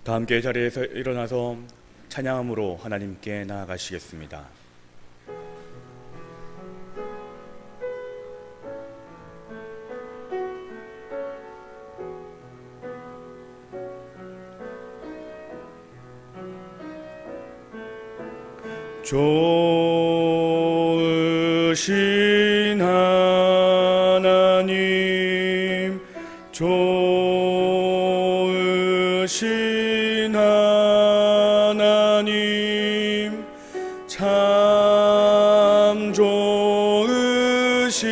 다 함께 자리에서 일어나서 찬양함으로 하나님께 나아가시겠습니다. 좋으신 하나님, 좋으신 하나님, 참 좋으신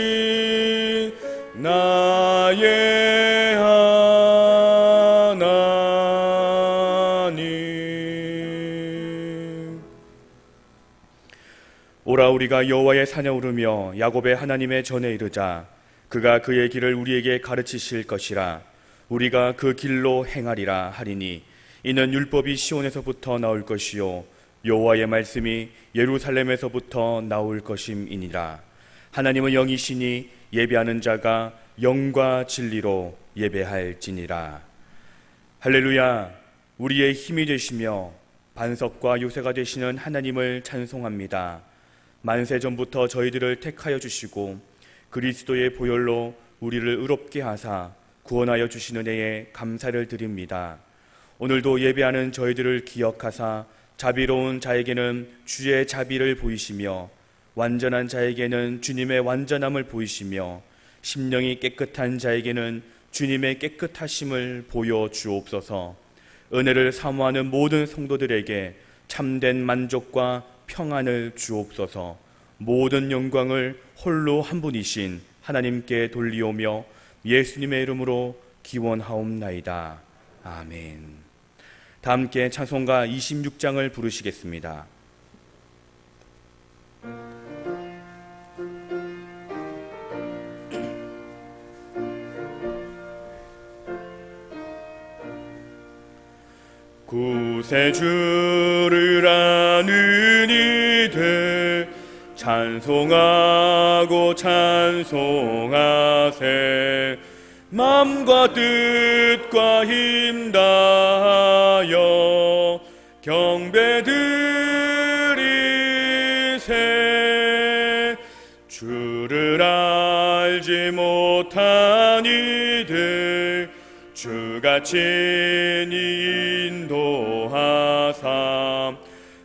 나의 하나님. 오라 우리가 여호와의 산에 오르며 야곱의 하나님의 전에 이르자. 그가 그의 길을 우리에게 가르치실 것이라. 우리가 그 길로 행하리라 하리니 이는 율법이 시온에서부터 나올 것이요 여호와의 말씀이 예루살렘에서부터 나올 것임이니라. 하나님은 영이시니 예배하는 자가 영과 진리로 예배할지니라. 할렐루야. 우리의 힘이 되시며 반석과 요새가 되시는 하나님을 찬송합니다. 만세 전부터 저희들을 택하여 주시고 그리스도의 보혈로 우리를 의롭게 하사 구원하여 주시는 애에 감사를 드립니다. 오늘도 예배하는 저희들을 기억하사 자비로운 자에게는 주의 자비를 보이시며 완전한 자에게는 주님의 완전함을 보이시며 심령이 깨끗한 자에게는 주님의 깨끗하심을 보여주옵소서. 은혜를 사모하는 모든 성도들에게 참된 만족과 평안을 주옵소서. 모든 영광을 홀로 한 분이신 하나님께 돌리오며 예수님의 이름으로 기원하옵나이다. 아멘. 다 함께 찬송가 26장을 부르시겠습니다. 구세주를 아는 이들 찬송하고 찬송하세. 맘과 뜻과 힘 다하여 경배드리세. 주를 알지 못한 이들 주가 친히 인도하사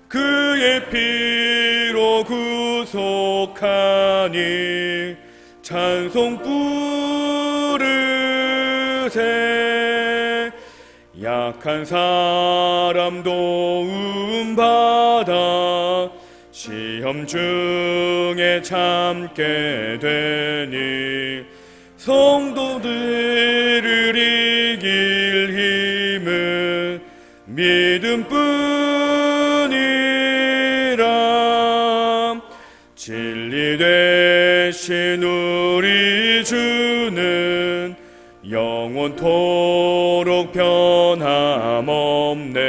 그의 피로 구속하니 찬송 부르세. 약한 사람 도움받아 시험 중에 참게 되니 성도들을 이길 힘은 믿음뿐이라. 진리 되신 우리 주는 영원토록 변함없네.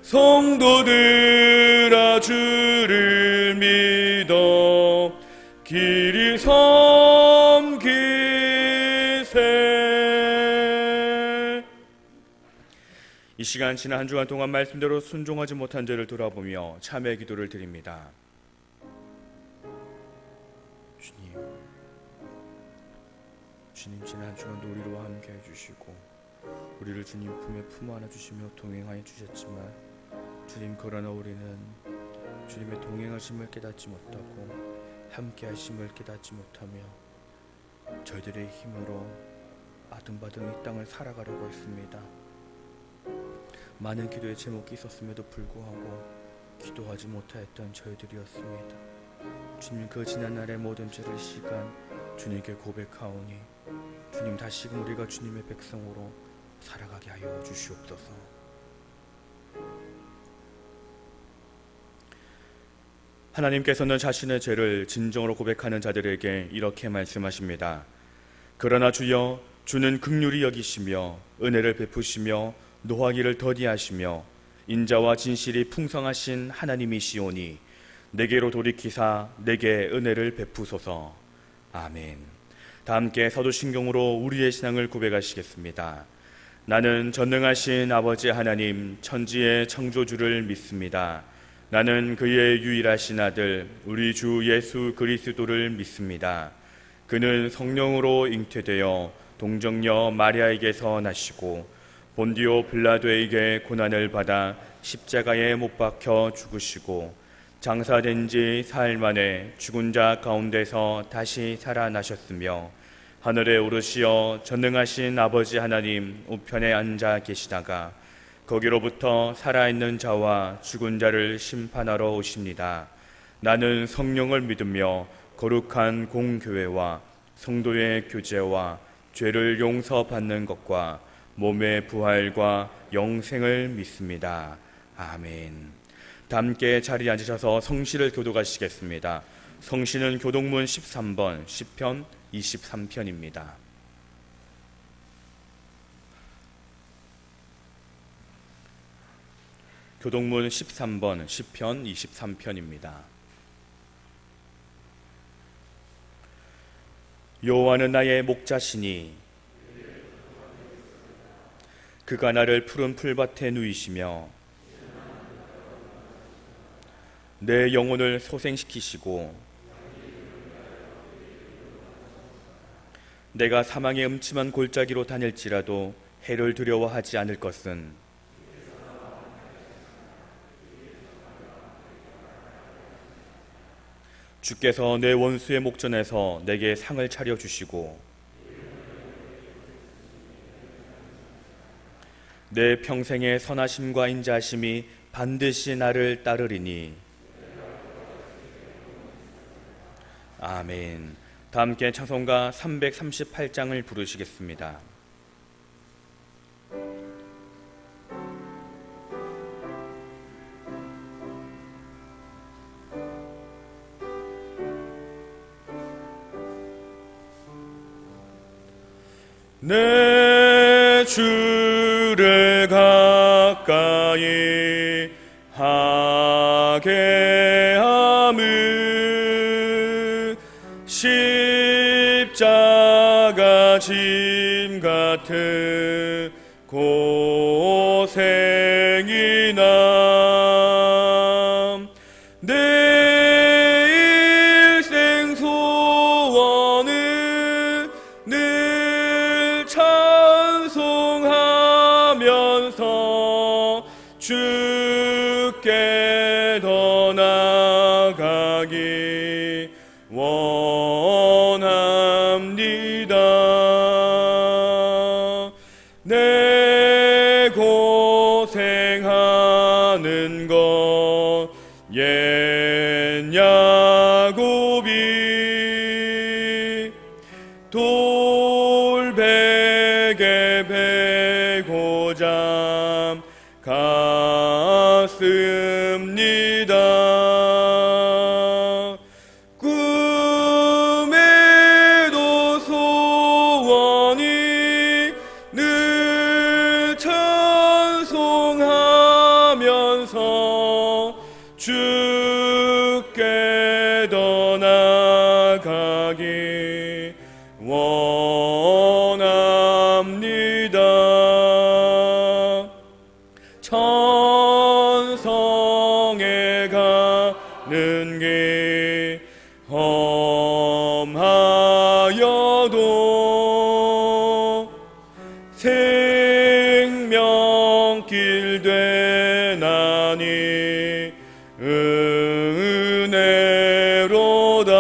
성도들아 주를 믿어 길이 섬기세. 이 시간 지난 한 주간 동안 말씀대로 순종하지 못한 죄를 돌아보며 참회 기도를 드립니다. 주님 지난 한 주간도 우리와 함께 해주시고 우리를 주님 품에 품어 안아주시며 동행하여 주셨지만 주님 그러나 우리는 주님의 동행하심을 깨닫지 못하고 함께 하심을 깨닫지 못하며 저희들의 힘으로 아등바등 이 땅을 살아가려고 했습니다. 많은 기도의 제목이 있었음에도 불구하고 기도하지 못하였던 저희들이었습니다. 주님 그 지난날의 모든 죄를 시간 주님께 고백하오니 주님 다시금 우리가 주님의 백성으로 살아가게 하여 주시옵소서. 하나님께서는 자신의 죄를 진정으로 고백하는 자들에게 이렇게 말씀하십니다. 그러나 주여 주는 긍휼히 여기시며 은혜를 베푸시며 노하기를 더디하시며 인자와 진실이 풍성하신 하나님이시오니 내게로 돌이키사 내게 은혜를 베푸소서. 아멘. 다 함께 사도신경으로 우리의 신앙을 고백하시겠습니다. 나는 전능하신 아버지 하나님 천지의 창조주를 믿습니다. 나는 그의 유일하신 아들 우리 주 예수 그리스도를 믿습니다. 그는 성령으로 잉태되어 동정녀 마리아에게서 나시고 본디오 빌라도에게 고난을 받아 십자가에 못 박혀 죽으시고 장사된 지 사흘 만에 죽은 자 가운데서 다시 살아나셨으며 하늘에 오르시어 전능하신 아버지 하나님 우편에 앉아 계시다가 거기로부터 살아있는 자와 죽은 자를 심판하러 오십니다. 나는 성령을 믿으며 거룩한 공교회와 성도의 교제와 죄를 용서받는 것과 몸의 부활과 영생을 믿습니다. 아멘. 다 함께 자리에 앉으셔서 성시를 교독하시겠습니다. 성시는 교독문 13번 시편 23편입니다. 교독문 13번 시편 23편입니다. 여호와는 나의 목자시니 그가 나를 푸른 풀밭에 누이시며 내 영혼을 소생시키시고 내가 사망의 음침한 골짜기로 다닐지라도 해를 두려워하지 않을 것은 주께서 내 원수의 목전에서 내게 상을 차려주시고 내 평생의 선하심과 인자하심이 반드시 나를 따르리니. 아멘. 다 함께 찬송가 338장을 부르시겠습니다. 내 주를 가까이 하게 함은 십자가 짐 같은 고생이나 내 일생 소원은 늘 찬송하면서 주께 더 나아가기 원합니다. 내 고생하는 것 옛 야곱이 돌베개 베고자 갔습니다. 꿈에도 소원이 늘 찬송하면서 주께 더 나아가기 원합니다. 천성에 가는 길 험하여도 생명길 되나니 은혜로다.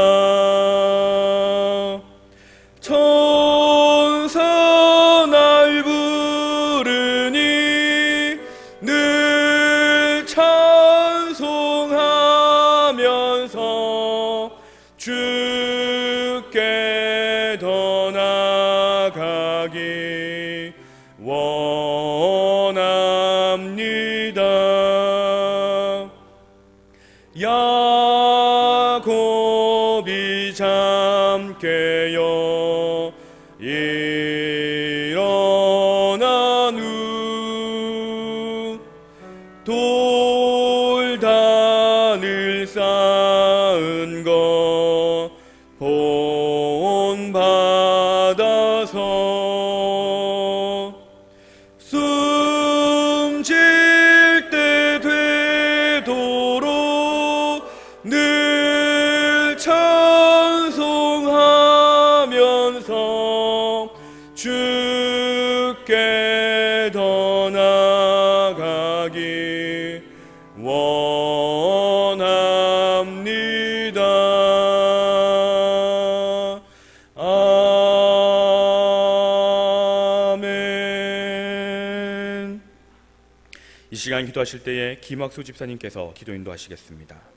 천사 날 부르니 늘 찬송하면서 주께 더 나아가기 원합니다. 야곱이 잠 깨어 일어난 후 돌단을 쌓은 것 본받아서 주께 더 나아가기 원합니다. 아멘. 이 시간 기도하실 때에 김학수 집사님께서 기도 인도하시겠습니다.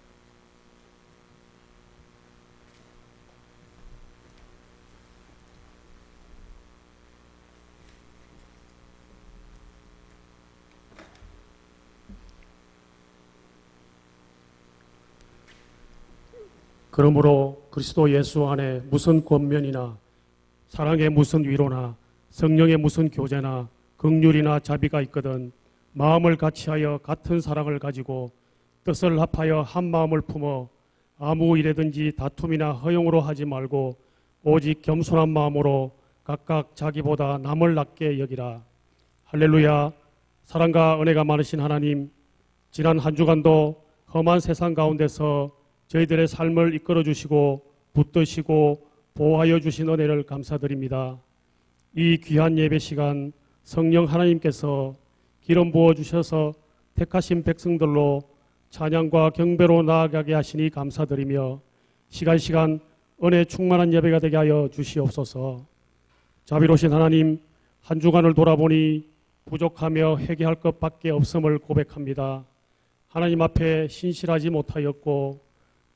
그러므로 그리스도 예수 안에 무슨 권면이나 사랑의 무슨 위로나 성령의 무슨 교제나 긍휼이나 자비가 있거든 마음을 같이하여 같은 사랑을 가지고 뜻을 합하여 한 마음을 품어 아무 일에든지 다툼이나 허용으로 하지 말고 오직 겸손한 마음으로 각각 자기보다 남을 낮게 여기라. 할렐루야. 사랑과 은혜가 많으신 하나님, 지난 한 주간도 험한 세상 가운데서 저희들의 삶을 이끌어 주시고 붙드시고 보호하여 주신 은혜를 감사드립니다. 이 귀한 예배 시간 성령 하나님께서 기름 부어 주셔서 택하신 백성들로 찬양과 경배로 나아가게 하시니 감사드리며 시간 은혜 충만한 예배가 되게 하여 주시옵소서. 자비로우신 하나님, 한 주간을 돌아보니 부족하며 회개할 것밖에 없음을 고백합니다. 하나님 앞에 신실하지 못하였고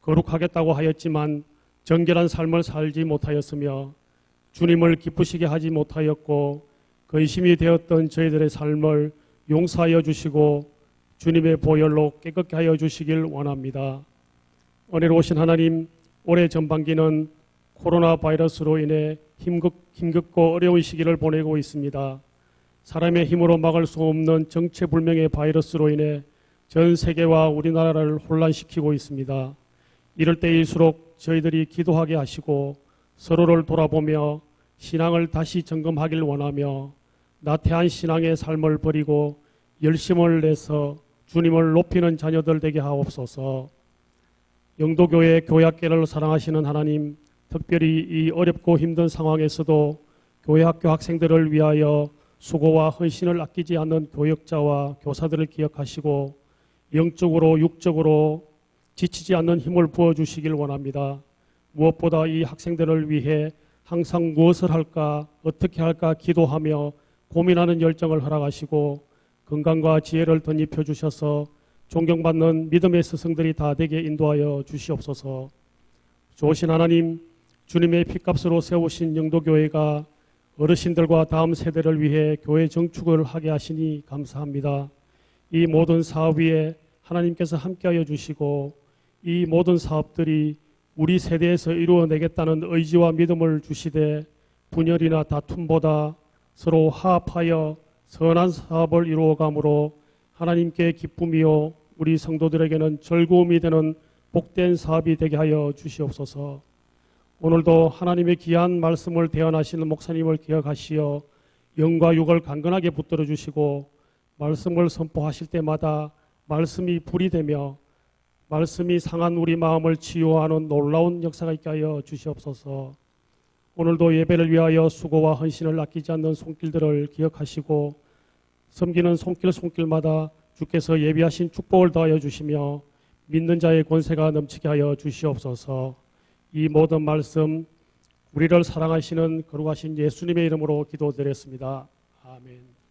거룩하겠다고 하였지만 정결한 삶을 살지 못하였으며 주님을 기쁘시게 하지 못하였고 근심이 되었던 저희들의 삶을 용서하여 주시고 주님의 보혈로 깨끗게 하여 주시길 원합니다. 은혜로우신 하나님, 올해 전반기는 코로나 바이러스로 인해 힘겹고 어려운 시기를 보내고 있습니다. 사람의 힘으로 막을 수 없는 정체불명의 바이러스로 인해 전 세계와 우리나라를 혼란시키고 있습니다. 이럴 때일수록 저희들이 기도하게 하시고 서로를 돌아보며 신앙을 다시 점검하길 원하며 나태한 신앙의 삶을 버리고 열심을 내서 주님을 높이는 자녀들 되게 하옵소서. 영도교회 교회학계를 사랑하시는 하나님, 특별히 이 어렵고 힘든 상황에서도 교회학교 학생들을 위하여 수고와 헌신을 아끼지 않는 교역자와 교사들을 기억하시고 영적으로 육적으로 지치지 않는 힘을 부어주시길 원합니다. 무엇보다 이 학생들을 위해 항상 무엇을 할까 어떻게 할까 기도하며 고민하는 열정을 허락하시고 건강과 지혜를 덧입혀 주셔서 존경받는 믿음의 스승들이 다 되게 인도하여 주시옵소서. 좋으신 하나님, 주님의 핏값으로 세우신 영도교회가 어르신들과 다음 세대를 위해 교회 정축을 하게 하시니 감사합니다. 이 모든 사업 위에 하나님께서 함께하여 주시고 이 모든 사업들이 우리 세대에서 이루어내겠다는 의지와 믿음을 주시되 분열이나 다툼보다 서로 화합하여 선한 사업을 이루어가므로 하나님께 기쁨이요 우리 성도들에게는 즐거움이 되는 복된 사업이 되게 하여 주시옵소서. 오늘도 하나님의 귀한 말씀을 대언하시는 목사님을 기억하시어 영과 육을 강건하게 붙들어 주시고 말씀을 선포하실 때마다 말씀이 불이 되며 말씀이 상한 우리 마음을 치유하는 놀라운 역사가 있게 하여 주시옵소서. 오늘도 예배를 위하여 수고와 헌신을 아끼지 않는 손길들을 기억하시고 섬기는 손길마다 주께서 예비하신 축복을 더하여 주시며 믿는 자의 권세가 넘치게 하여 주시옵소서. 이 모든 말씀 우리를 사랑하시는 거룩하신 예수님의 이름으로 기도드렸습니다. 아멘.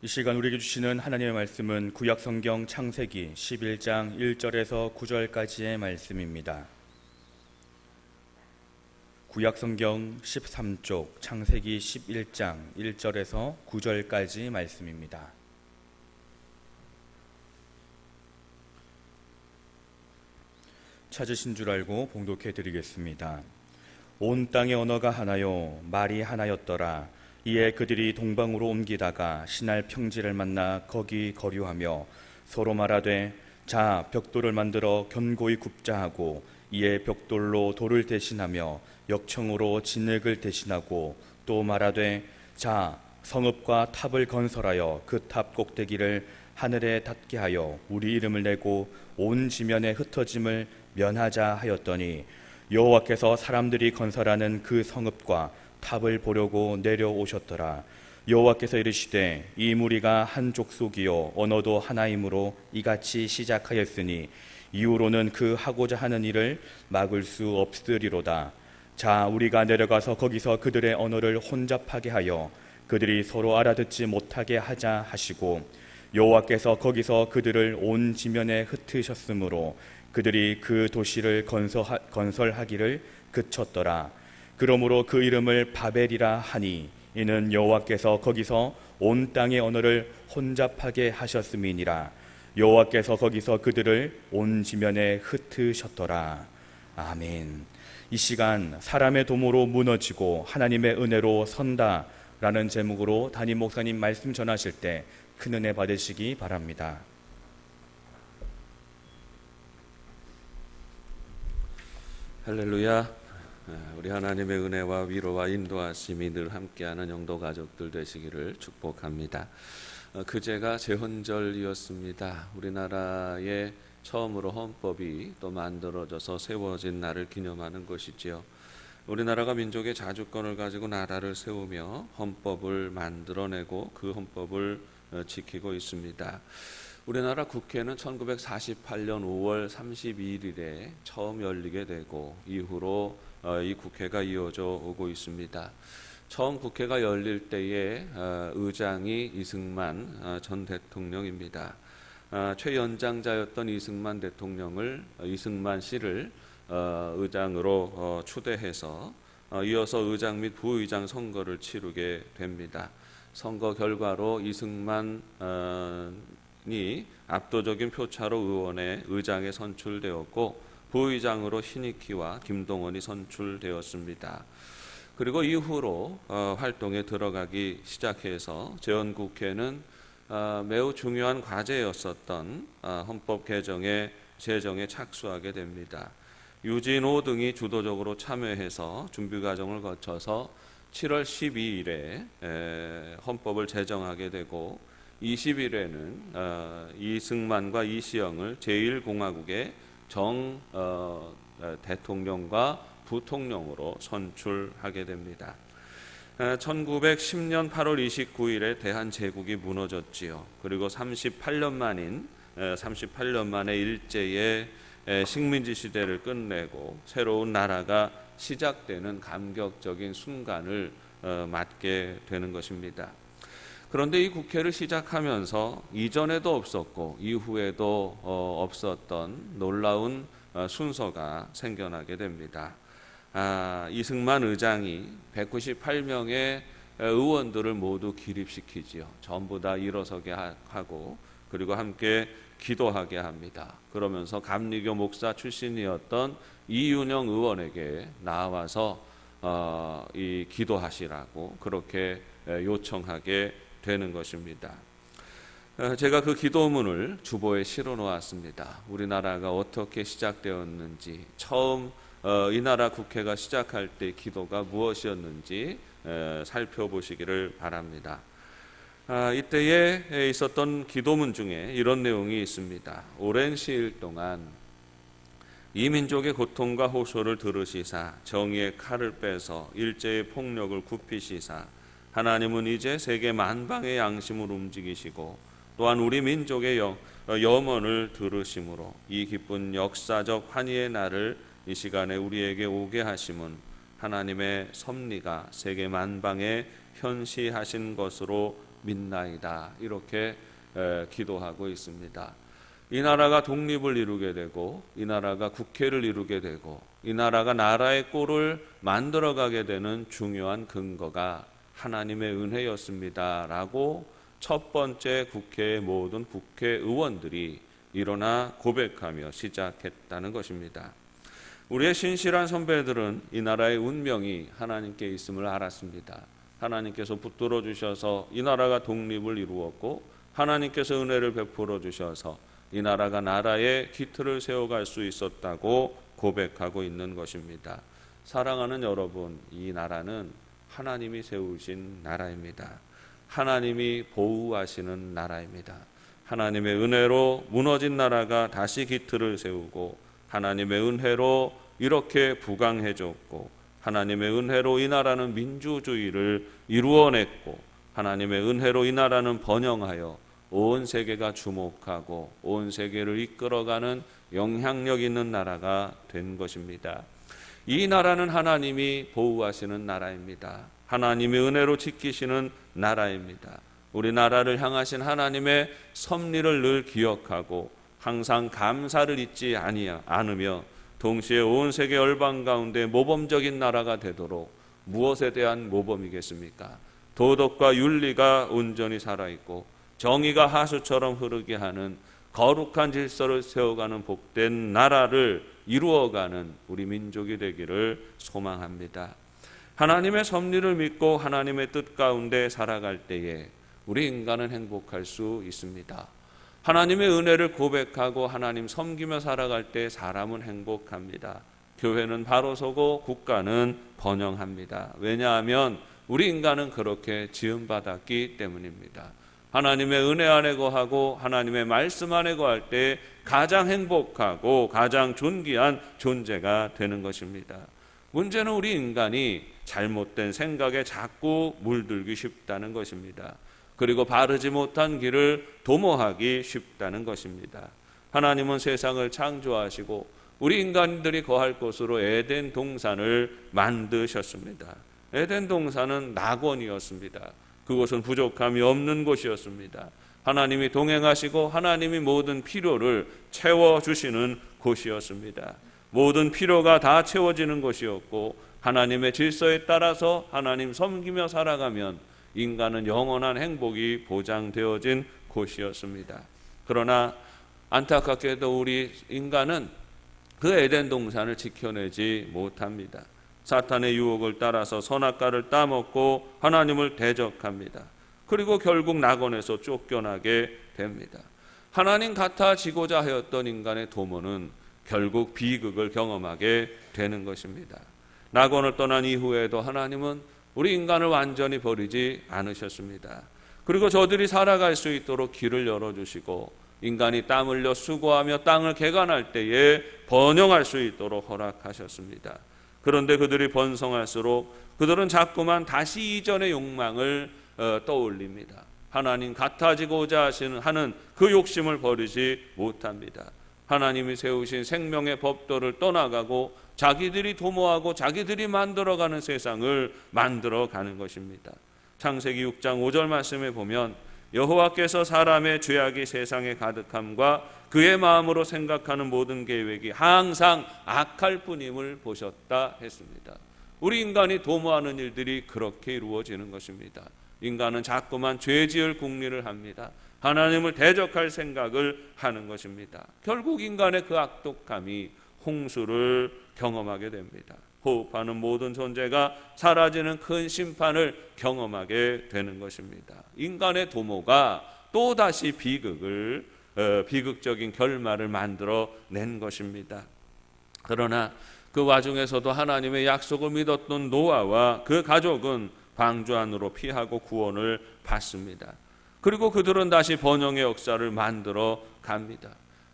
이 시간 우리에게 주시는 하나님의 말씀은 구약성경 창세기 11장 1절에서 9절까지의 말씀입니다. 구약성경 13쪽 창세기 11장 1절에서 9절까지 말씀입니다. 찾으신 줄 알고 봉독해 드리겠습니다. 온 땅의 언어가 하나요 말이 하나였더라. 이에 그들이 동방으로 옮기다가 신할 평지를 만나 거기 거류하며 서로 말하되 자 벽돌을 만들어 견고히 굽자 하고 이에 벽돌로 돌을 대신하며 역청으로 진흙을 대신하고 또 말하되 자 성읍과 탑을 건설하여 그 탑 꼭대기를 하늘에 닿게 하여 우리 이름을 내고 온 지면에 흩어짐을 면하자 하였더니 여호와께서 사람들이 건설하는 그 성읍과 탑을 보려고 내려오셨더라. 여호와께서 이르시되 이 무리가 한 족속이요 언어도 하나이므로 이같이 시작하였으니 이후로는 그 하고자 하는 일을 막을 수 없으리로다. 자 우리가 내려가서 거기서 그들의 언어를 혼잡하게 하여 그들이 서로 알아듣지 못하게 하자 하시고 여호와께서 거기서 그들을 온 지면에 흩으셨으므로 그들이 그 도시를 건설하기를 그쳤더라. 그러므로 그 이름을 바벨이라 하니 이는 여호와께서 거기서 온 땅의 언어를 혼잡하게 하셨음이니라. 여호와께서 거기서 그들을 온 지면에 흩으셨더라. 아멘. 이 시간 사람의 도모로 무너지고 하나님의 은혜로 선다 라는 제목으로 담임 목사님 말씀 전하실 때 큰 은혜 받으시기 바랍니다. 할렐루야. 우리 하나님의 은혜와 위로와 인도하심이 늘 함께하는 영도 가족들 되시기를 축복합니다. 그제가 제헌절이었습니다. 우리나라의 처음으로 헌법이 또 만들어져서 세워진 날을 기념하는 것이지요. 우리나라가 민족의 자주권을 가지고 나라를 세우며 헌법을 만들어내고 그 헌법을 지키고 있습니다. 우리나라 국회는 1948년 5월 32일에 처음 열리게 되고 이후로 이 국회가 이어져 오고 있습니다. 처음 국회가 열릴 때에 의장이 이승만 전 대통령입니다. 최연장자였던 이승만 씨를 의장으로 추대해서 이어서 의장 및 부의장 선거를 치르게 됩니다. 선거 결과로 이승만이 압도적인 표차로 의장에 선출되었고 부의장으로 신익희와 김동원이 선출되었습니다. 그리고 이후로 활동에 들어가기 시작해서 제헌국회는 매우 중요한 과제였었던 헌법 제정에 착수하게 됩니다. 유진호 등이 주도적으로 참여해서 준비 과정을 거쳐서 7월 12일에 헌법을 제정하게 되고 20일에는 이승만과 이시영을 제1공화국의 대통령과 부통령으로 선출하게 됩니다. 1910년 8월 29일에 대한제국이 무너졌지요. 그리고 38년 만에 일제의 식민지 시대를 끝내고 새로운 나라가 시작되는 감격적인 순간을 맞게 되는 것입니다. 그런데 이 국회를 시작하면서 이전에도 없었고 이후에도 없었던 놀라운 순서가 생겨나게 됩니다. 이승만 의장이 198명의 의원들을 모두 기립시키지요. 전부 다 일어서게 하고 그리고 함께 기도하게 합니다. 그러면서 감리교 목사 출신이었던 이윤영 의원에게 나와서 이 기도하시라고 그렇게 요청하게 되는 것입니다. 제가 그 기도문을 주보에 실어 놓았습니다. 우리나라가 어떻게 시작되었는지, 처음 이 나라 국회가 시작할 때 기도가 무엇이었는지 살펴보시기를 바랍니다. 이때에 있었던 기도문 중에 이런 내용이 있습니다. 오랜 시일 동안 이 민족의 고통과 호소를 들으시사 정의의 칼을 빼서 일제의 폭력을 굽히시사 하나님은 이제 세계 만방의 양심을 움직이시고 또한 우리 민족의 염원을 들으심으로 이 기쁜 역사적 환희의 날을 이 시간에 우리에게 오게 하심은 하나님의 섭리가 세계 만방에 현시하신 것으로 믿나이다. 이렇게 기도하고 있습니다. 이 나라가 독립을 이루게 되고 이 나라가 국회를 이루게 되고 이 나라가 나라의 꼴을 만들어가게 되는 중요한 근거가 하나님의 은혜였습니다. 라고 첫 번째 국회의 모든 국회의원들이 일어나 고백하며 시작했다는 것입니다. 우리의 신실한 선배들은 이 나라의 운명이 하나님께 있음을 알았습니다. 하나님께서 붙들어 주셔서 이 나라가 독립을 이루었고 하나님께서 은혜를 베풀어 주셔서 이 나라가 나라의 기틀을 세워갈 수 있었다고 고백하고 있는 것입니다. 사랑하는 여러분, 이 나라는 하나님이 세우신 나라입니다. 하나님이 보호하시는 나라입니다. 하나님의 은혜로 무너진 나라가 다시 기틀을 세우고 하나님의 은혜로 이렇게 부강해졌고 하나님의 은혜로 이 나라는 민주주의를 이루어냈고 하나님의 은혜로 이 나라는 번영하여 온 세계가 주목하고 온 세계를 이끌어가는 영향력 있는 나라가 된 것입니다. 이 나라는 하나님이 보호하시는 나라입니다. 하나님의 은혜로 지키시는 나라입니다. 우리나라를 향하신 하나님의 섭리를 늘 기억하고 항상 감사를 잊지 않으며 동시에 온 세계 열방 가운데 모범적인 나라가 되도록 무엇에 대한 모범이겠습니까? 도덕과 윤리가 온전히 살아있고 정의가 하수처럼 흐르게 하는 거룩한 질서를 세워가는 복된 나라를 이루어가는 우리 민족이 되기를 소망합니다. 하나님의 섭리를 믿고 하나님의 뜻 가운데 살아갈 때에 우리 인간은 행복할 수 있습니다. 하나님의 은혜를 고백하고 하나님 섬기며 살아갈 때 사람은 행복합니다. 교회는 바로 서고 국가는 번영합니다. 왜냐하면 우리 인간은 그렇게 지음받았기 때문입니다. 하나님의 은혜 안에 거하고 하나님의 말씀 안에 거할 때 가장 행복하고 가장 존귀한 존재가 되는 것입니다. 문제는 우리 인간이 잘못된 생각에 자꾸 물들기 쉽다는 것입니다. 그리고 바르지 못한 길을 도모하기 쉽다는 것입니다. 하나님은 세상을 창조하시고 우리 인간들이 거할 곳으로 에덴 동산을 만드셨습니다. 에덴 동산은 낙원이었습니다. 그곳은 부족함이 없는 곳이었습니다. 하나님이 동행하시고 하나님이 모든 필요를 채워주시는 곳이었습니다. 모든 필요가 다 채워지는 곳이었고 하나님의 질서에 따라서 하나님 섬기며 살아가면 인간은 영원한 행복이 보장되어진 곳이었습니다. 그러나 안타깝게도 우리 인간은 그 에덴 동산을 지켜내지 못합니다. 사탄의 유혹을 따라서 선악과를 따먹고 하나님을 대적합니다. 그리고 결국 낙원에서 쫓겨나게 됩니다. 하나님 같아지고자 하였던 인간의 도모는 결국 비극을 경험하게 되는 것입니다. 낙원을 떠난 이후에도 하나님은 우리 인간을 완전히 버리지 않으셨습니다. 그리고 저들이 살아갈 수 있도록 길을 열어주시고 인간이 땀 흘려 수고하며 땅을 개간할 때에 번영할 수 있도록 허락하셨습니다. 그런데 그들이 번성할수록 그들은 자꾸만 다시 이전의 욕망을 떠올립니다. 하나님 같아지고자 하는 그 욕심을 버리지 못합니다. 하나님이 세우신 생명의 법도를 떠나가고 자기들이 도모하고 자기들이 만들어가는 세상을 만들어가는 것입니다. 창세기 6장 5절 말씀에 보면 여호와께서 사람의 죄악이 세상에 가득함과 그의 마음으로 생각하는 모든 계획이 항상 악할 뿐임을 보셨다 했습니다. 우리 인간이 도모하는 일들이 그렇게 이루어지는 것입니다. 인간은 자꾸만 죄 지을 궁리를 합니다. 하나님을 대적할 생각을 하는 것입니다. 결국 인간의 그 악독함이 홍수를 경험하게 됩니다. 호흡하는 모든 존재가 사라지는 큰 심판을 경험하게 되는 것입니다. 인간의 도모가 또다시 비극적인 결말을 만들어낸 것입니다. 그러나 그 와중에서도 하나님의 약속을 믿었던 노아와 그 가족은 방주 안으로 피하고 구원을 받습니다. 그리고 그들은 다시 번영의 역사를 만들어 갑니다.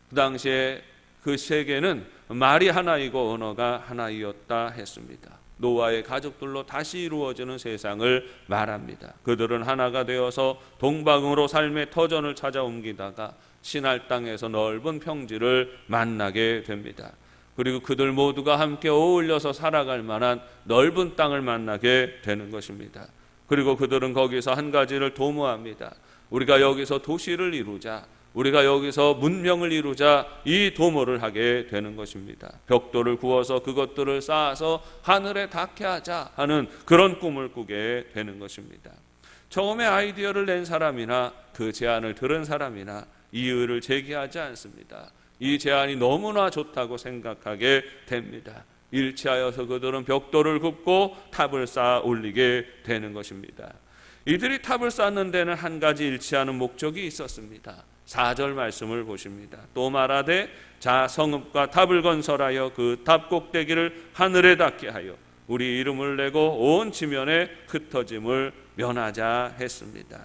그 당시에 그 세계는 말이 하나이고 언어가 하나이었다 했습니다. 노아의 가족들로 다시 이루어지는 세상을 말합니다. 그들은 하나가 되어서 동방으로 삶의 터전을 찾아 옮기다가 신할 땅에서 넓은 평지를 만나게 됩니다. 그리고 그들 모두가 함께 어울려서 살아갈 만한 넓은 땅을 만나게 되는 것입니다. 그리고 그들은 거기서 한 가지를 도모합니다. 우리가 여기서 도시를 이루자, 우리가 여기서 문명을 이루자, 이 도모를 하게 되는 것입니다. 벽돌을 구워서 그것들을 쌓아서 하늘에 닿게 하자 하는 그런 꿈을 꾸게 되는 것입니다. 처음에 아이디어를 낸 사람이나 그 제안을 들은 사람이나 이의를 제기하지 않습니다. 이 제안이 너무나 좋다고 생각하게 됩니다. 일치하여서 그들은 벽돌을 굽고 탑을 쌓아 올리게 되는 것입니다. 이들이 탑을 쌓는 데는 한 가지 일치하는 목적이 있었습니다. 4절 말씀을 보십니다. 또 말하되 자 성읍과 탑을 건설하여 그 탑 꼭대기를 하늘에 닿게 하여 우리 이름을 내고 온 지면에 흩어짐을 면하자 했습니다.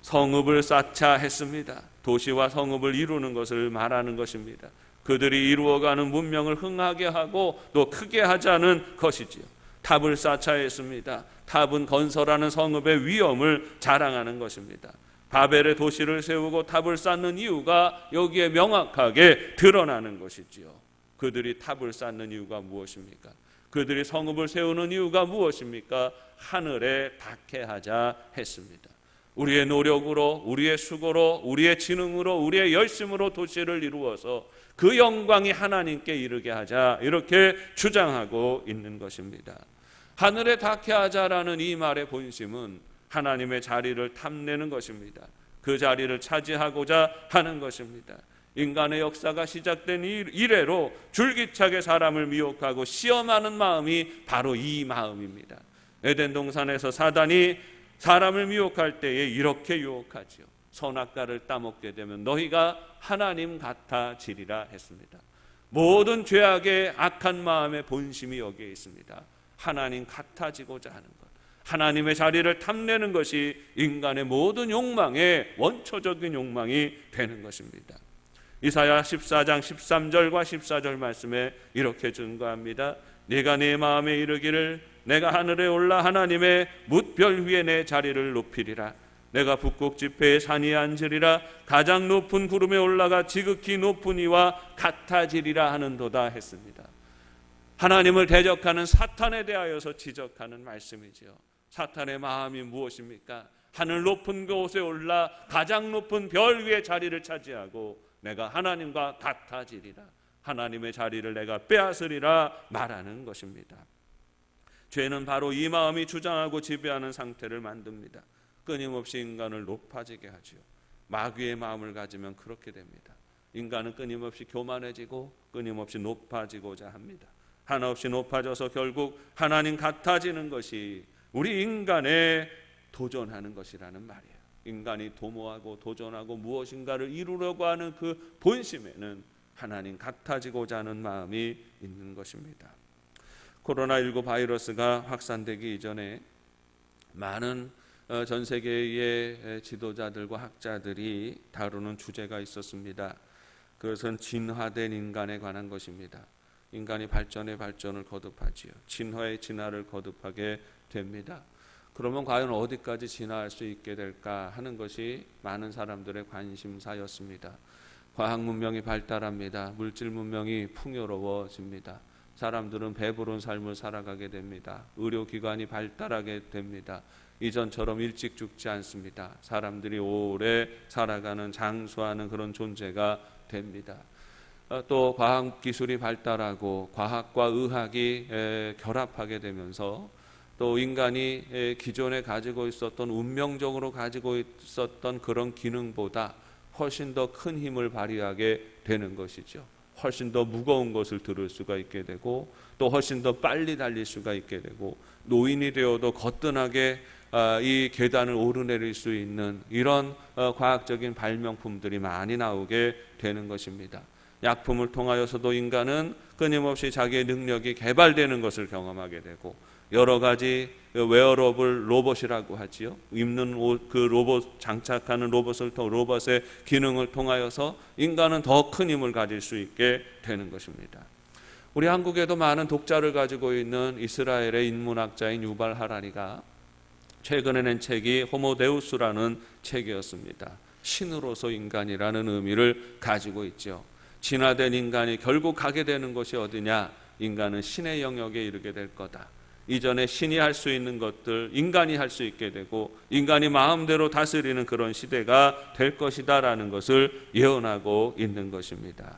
성읍을 쌓자 했습니다. 도시와 성읍을 이루는 것을 말하는 것입니다. 그들이 이루어가는 문명을 흥하게 하고 또 크게 하자는 것이지요. 탑을 쌓자 했습니다. 탑은 건설하는 성읍의 위엄을 자랑하는 것입니다. 바벨의 도시를 세우고 탑을 쌓는 이유가 여기에 명확하게 드러나는 것이지요. 그들이 탑을 쌓는 이유가 무엇입니까? 그들이 성읍을 세우는 이유가 무엇입니까? 하늘에 닿게 하자 했습니다. 우리의 노력으로, 우리의 수고로, 우리의 지능으로, 우리의 열심으로 도시를 이루어서 그 영광이 하나님께 이르게 하자, 이렇게 주장하고 있는 것입니다. 하늘에 닿게 하자라는 이 말의 본심은 하나님의 자리를 탐내는 것입니다. 그 자리를 차지하고자 하는 것입니다. 인간의 역사가 시작된 이래로 줄기차게 사람을 미혹하고 시험하는 마음이 바로 이 마음입니다. 에덴 동산에서 사단이 사람을 미혹할 때에 이렇게 유혹하지요. 선악과를 따먹게 되면 너희가 하나님 같아지리라 했습니다. 모든 죄악의 악한 마음의 본심이 여기에 있습니다. 하나님 같아지고자 하는 것, 하나님의 자리를 탐내는 것이 인간의 모든 욕망의 원초적인 욕망이 되는 것입니다. 이사야 14장 13절과 14절 말씀에 이렇게 증거합니다. 네가 내 마음에 이르기를 내가 하늘에 올라 하나님의 뭇별 위에 내 자리를 높이리라. 내가 북극 지폐의 산위에 앉으리라. 가장 높은 구름에 올라가 지극히 높은 이와 같아지리라 하는도다 했습니다. 하나님을 대적하는 사탄에 대하여서 지적하는 말씀이지요. 사탄의 마음이 무엇입니까? 하늘 높은 곳에 올라 가장 높은 별 위에 자리를 차지하고 내가 하나님과 같아지리라, 하나님의 자리를 내가 빼앗으리라 말하는 것입니다. 죄는 바로 이 마음이 주장하고 지배하는 상태를 만듭니다. 끊임없이 인간을 높아지게 하지요. 마귀의 마음을 가지면 그렇게 됩니다. 인간은 끊임없이 교만해지고 끊임없이 높아지고자 합니다. 한없이 높아져서 결국 하나님 같아지는 것이 우리 인간의 도전하는 것이라는 말이에요. 인간이 도모하고 도전하고 무엇인가를 이루려고 하는 그 본심에는 하나님 같아지고자 하는 마음이 있는 것입니다. 코로나19 바이러스가 확산되기 이전에 많은 전 세계의 지도자들과 학자들이 다루는 주제가 있었습니다. 그것은 진화된 인간에 관한 것입니다. 인간이 발전의 발전을 거듭하지요. 진화의 진화를 거듭하게 됩니다. 그러면 과연 어디까지 진화할 수 있게 될까 하는 것이 많은 사람들의 관심사였습니다. 과학 문명이 발달합니다. 물질 문명이 풍요로워집니다. 사람들은 배부른 삶을 살아가게 됩니다. 의료기관이 발달하게 됩니다. 이전처럼 일찍 죽지 않습니다. 사람들이 오래 살아가는, 장수하는 그런 존재가 됩니다. 또 과학기술이 발달하고 과학과 의학이 결합하게 되면서 또 인간이 기존에 가지고 있었던, 운명적으로 가지고 있었던 그런 기능보다 훨씬 더 큰 힘을 발휘하게 되는 것이죠. 훨씬 더 무거운 것을 들을 수가 있게 되고 또 훨씬 더 빨리 달릴 수가 있게 되고 노인이 되어도 거뜬하게 이 계단을 오르내릴 수 있는 이런 과학적인 발명품들이 많이 나오게 되는 것입니다. 약품을 통하여서도 인간은 끊임없이 자기의 능력이 개발되는 것을 경험하게 되고 여러 가지 웨어러블 로봇이라고 하지요. 입는 옷, 그 로봇, 장착하는 로봇의 기능을 통하여서 인간은 더 큰 힘을 가질 수 있게 되는 것입니다. 우리 한국에도 많은 독자를 가지고 있는 이스라엘의 인문학자인 유발 하라리가 최근에 낸 책이 호모데우스라는 책이었습니다. 신으로서 인간이라는 의미를 가지고 있죠. 진화된 인간이 결국 가게 되는 것이 어디냐? 인간은 신의 영역에 이르게 될 거다. 이전에 신이 할 수 있는 것들 인간이 할 수 있게 되고 인간이 마음대로 다스리는 그런 시대가 될 것이다라는 것을 예언하고 있는 것입니다.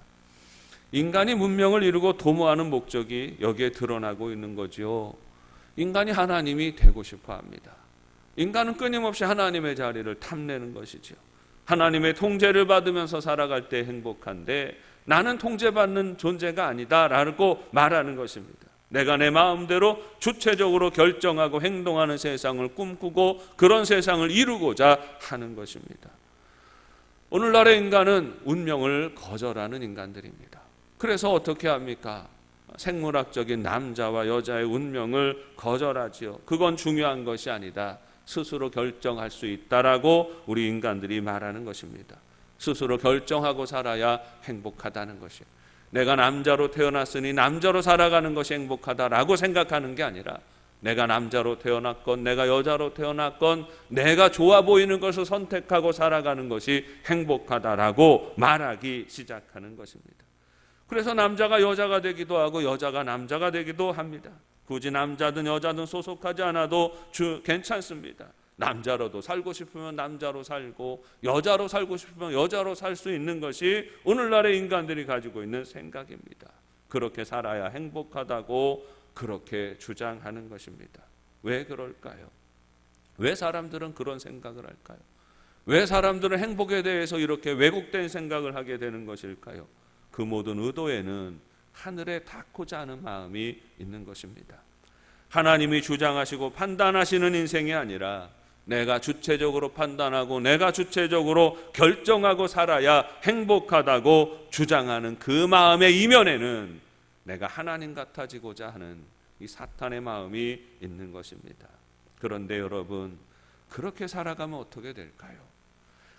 인간이 문명을 이루고 도모하는 목적이 여기에 드러나고 있는 거죠. 인간이 하나님이 되고 싶어 합니다. 인간은 끊임없이 하나님의 자리를 탐내는 것이죠. 하나님의 통제를 받으면서 살아갈 때 행복한데 나는 통제받는 존재가 아니다라고 말하는 것입니다. 내가 내 마음대로 주체적으로 결정하고 행동하는 세상을 꿈꾸고 그런 세상을 이루고자 하는 것입니다. 오늘날의 인간은 운명을 거절하는 인간들입니다. 그래서 어떻게 합니까? 생물학적인 남자와 여자의 운명을 거절하지요. 그건 중요한 것이 아니다. 스스로 결정할 수 있다라고 우리 인간들이 말하는 것입니다. 스스로 결정하고 살아야 행복하다는 것이에요. 내가 남자로 태어났으니 남자로 살아가는 것이 행복하다라고 생각하는 게 아니라 내가 남자로 태어났건 내가 여자로 태어났건 내가 좋아 보이는 것을 선택하고 살아가는 것이 행복하다라고 말하기 시작하는 것입니다. 그래서 남자가 여자가 되기도 하고 여자가 남자가 되기도 합니다. 굳이 남자든 여자든 소속하지 않아도 괜찮습니다. 남자로도 살고 싶으면 남자로 살고 여자로 살고 싶으면 여자로 살 수 있는 것이 오늘날의 인간들이 가지고 있는 생각입니다. 그렇게 살아야 행복하다고 그렇게 주장하는 것입니다. 왜 그럴까요? 왜 사람들은 그런 생각을 할까요? 왜 사람들은 행복에 대해서 이렇게 왜곡된 생각을 하게 되는 것일까요? 그 모든 의도에는 하늘에 닿고자 하는 마음이 있는 것입니다. 하나님이 주장하시고 판단하시는 인생이 아니라 내가 주체적으로 판단하고 내가 주체적으로 결정하고 살아야 행복하다고 주장하는 그 마음의 이면에는 내가 하나님 같아지고자 하는 이 사탄의 마음이 있는 것입니다. 그런데 여러분, 그렇게 살아가면 어떻게 될까요?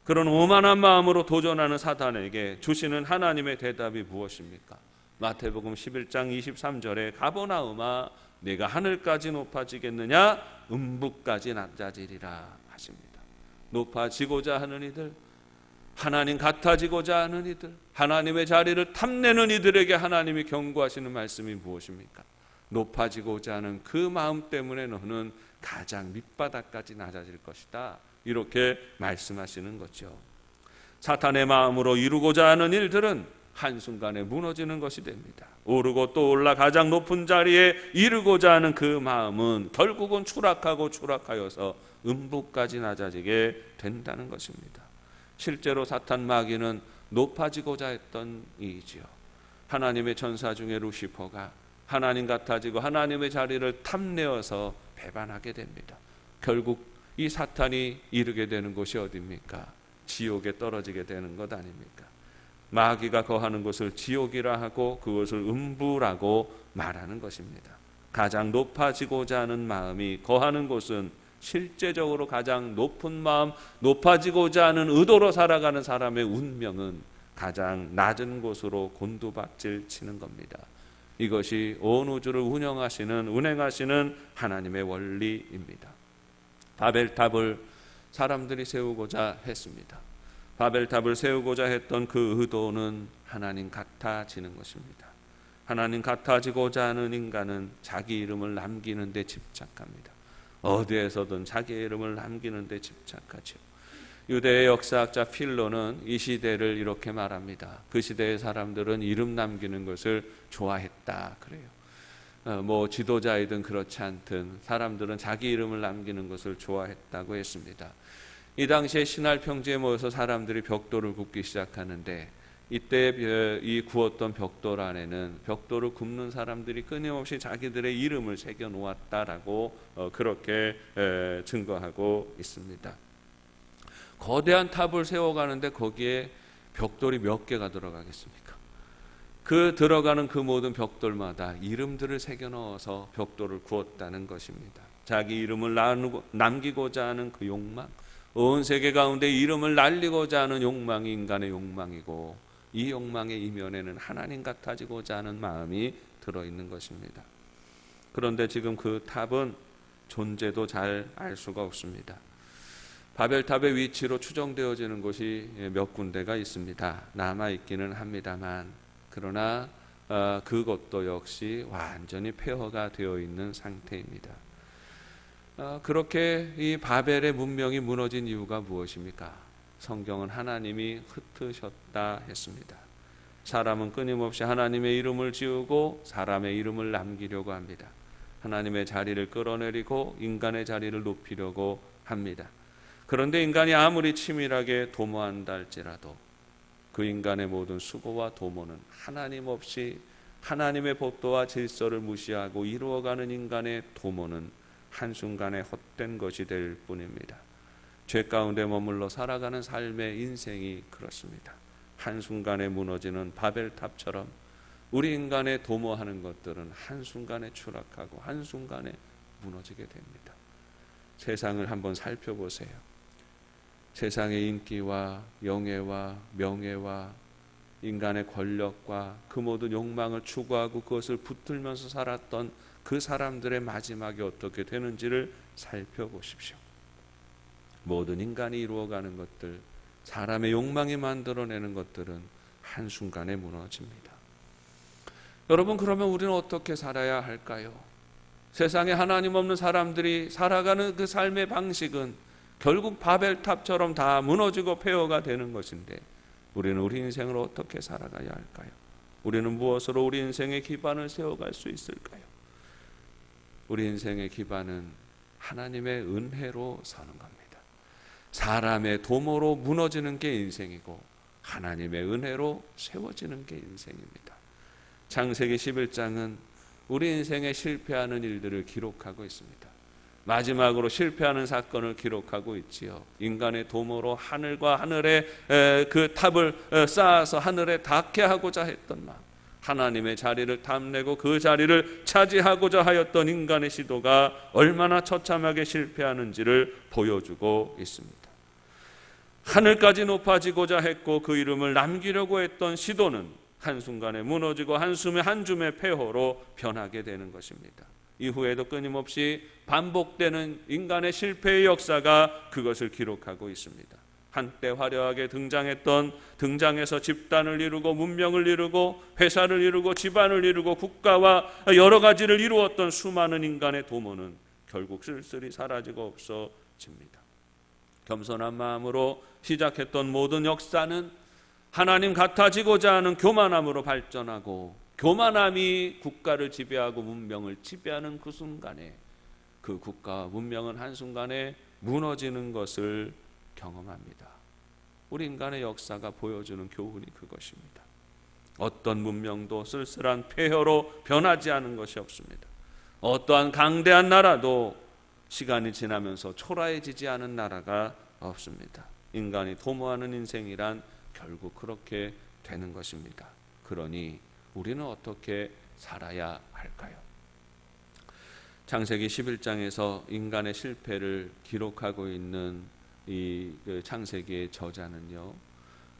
그런 오만한 마음으로 도전하는 사탄에게 주시는 하나님의 대답이 무엇입니까? 마태복음 11장 23절에 가버나움아 네가 하늘까지 높아지겠느냐 음부까지 낮아지리라 하십니다. 높아지고자 하는 이들, 하나님 같아지고자 하는 이들, 하나님의 자리를 탐내는 이들에게 하나님이 경고하시는 말씀이 무엇입니까? 높아지고자 하는 그 마음 때문에 너는 가장 밑바닥까지 낮아질 것이다. 이렇게 말씀하시는 거죠. 사탄의 마음으로 이루고자 하는 일들은 한순간에 무너지는 것이 됩니다. 오르고 또 올라 가장 높은 자리에 이르고자 하는 그 마음은 결국은 추락하고 추락하여서 음부까지 낮아지게 된다는 것입니다. 실제로 사탄 마귀는 높아지고자 했던 이지요. 하나님의 천사 중에 루시퍼가 하나님 같아지고 하나님의 자리를 탐내어서 배반하게 됩니다. 결국 이 사탄이 이르게 되는 곳이 어디입니까? 지옥에 떨어지게 되는 것 아닙니까? 마귀가 거하는 곳을 지옥이라 하고 그것을 음부라고 말하는 것입니다. 가장 높아지고자 하는 마음이 거하는 곳은 실제적으로 가장 높은 마음, 높아지고자 하는 의도로 살아가는 사람의 운명은 가장 낮은 곳으로 곤두박질 치는 겁니다. 이것이 온 우주를 운행하시는 하나님의 원리입니다. 바벨탑을 사람들이 세우고자 했습니다. 바벨탑을 세우고자 했던 그 의도는 하나님 같아지는 것입니다. 하나님 같아지고자 하는 인간은 자기 이름을 남기는 데 집착합니다. 어디에서든 자기의 이름을 남기는 데 집착하죠. 유대의 역사학자 필로는 이 시대를 이렇게 말합니다. 그 시대의 사람들은 이름 남기는 것을 좋아했다 그래요. 지도자이든 그렇지 않든 사람들은 자기 이름을 남기는 것을 좋아했다고 했습니다. 이 당시에 신할 평지에 모여서 사람들이 벽돌을 굽기 시작하는데 이때 이 구웠던 벽돌 안에는 벽돌을 굽는 사람들이 끊임없이 자기들의 이름을 새겨 놓았다라고 그렇게 증거하고 있습니다. 거대한 탑을 세워가는데 거기에 벽돌이 몇 개가 들어가겠습니까? 그 들어가는 그 모든 벽돌마다 이름들을 새겨 넣어서 벽돌을 구웠다는 것입니다. 자기 이름을 남기고자 하는 그 욕망, 온 세계 가운데 이름을 날리고자 하는 욕망이 인간의 욕망이고 이 욕망의 이면에는 하나님 같아지고자 하는 마음이 들어있는 것입니다. 그런데 지금 그 탑은 존재도 잘 알 수가 없습니다. 바벨탑의 위치로 추정되어지는 곳이 몇 군데가 있습니다. 남아있기는 합니다만 그러나 그것도 역시 완전히 폐허가 되어 있는 상태입니다. 그렇게 이 바벨의 문명이 무너진 이유가 무엇입니까? 성경은 하나님이 흩으셨다 했습니다. 사람은 끊임없이 하나님의 이름을 지우고 사람의 이름을 남기려고 합니다. 하나님의 자리를 끌어내리고 인간의 자리를 높이려고 합니다. 그런데 인간이 아무리 치밀하게 도모한다 할지라도 그 인간의 모든 수고와 도모는 하나님 없이 하나님의 법도와 질서를 무시하고 이루어가는 인간의 도모는 한순간에 헛된 것이 될 뿐입니다. 죄 가운데 머물러 살아가는 삶의 인생이 그렇습니다. 한순간에 무너지는 바벨탑처럼 우리 인간의 도모하는 것들은 한순간에 추락하고 한순간에 무너지게 됩니다. 세상을 한번 살펴보세요. 세상의 인기와 영예와 명예와 인간의 권력과 그 모든 욕망을 추구하고 그것을 붙들면서 살았던 그 사람들의 마지막이 어떻게 되는지를 살펴보십시오. 모든 인간이 이루어가는 것들, 사람의 욕망이 만들어내는 것들은 한순간에 무너집니다. 여러분, 그러면 우리는 어떻게 살아야 할까요? 세상에 하나님 없는 사람들이 살아가는 그 삶의 방식은 결국 바벨탑처럼 다 무너지고 폐허가 되는 것인데, 우리는 우리 인생을 어떻게 살아가야 할까요? 우리는 무엇으로 우리 인생의 기반을 세워갈 수 있을까요? 우리 인생의 기반은 하나님의 은혜로 서는 겁니다. 사람의 도모로 무너지는 게 인생이고 하나님의 은혜로 세워지는 게 인생입니다. 창세기 11장은 우리 인생에 실패하는 일들을 기록하고 있습니다. 마지막으로 실패하는 사건을 기록하고 있지요. 인간의 도모로 하늘과 하늘에 그 탑을 쌓아서 하늘에 닿게 하고자 했던 마음, 하나님의 자리를 탐내고 그 자리를 차지하고자 하였던 인간의 시도가 얼마나 처참하게 실패하는지를 보여주고 있습니다. 하늘까지 높아지고자 했고 그 이름을 남기려고 했던 시도는 한순간에 무너지고 한 줌의 폐허로 변하게 되는 것입니다. 이후에도 끊임없이 반복되는 인간의 실패의 역사가 그것을 기록하고 있습니다. 한때 화려하게 등장해서 집단을 이루고 문명을 이루고 회사를 이루고 집안을 이루고 국가와 여러 가지를 이루었던 수많은 인간의 도모는 결국 쓸쓸히 사라지고 없어집니다. 겸손한 마음으로 시작했던 모든 역사는 하나님 같아지고자 하는 교만함으로 발전하고, 교만함이 국가를 지배하고 문명을 지배하는 그 순간에 그 국가와 문명은 한순간에 무너지는 것을 경험합니다. 우리 인간의 역사가 보여주는 교훈이 그것입니다. 어떤 문명도 쓸쓸한 폐허로 변하지 않은 것이 없습니다. 어떠한 강대한 나라도 시간이 지나면서 초라해지지 않은 나라가 없습니다. 인간이 도모하는 인생이란 결국 그렇게 되는 것입니다. 그러니 우리는 어떻게 살아야 할까요? 창세기 11장에서 인간의 실패를 기록하고 있는 이 창세기의 저자는요,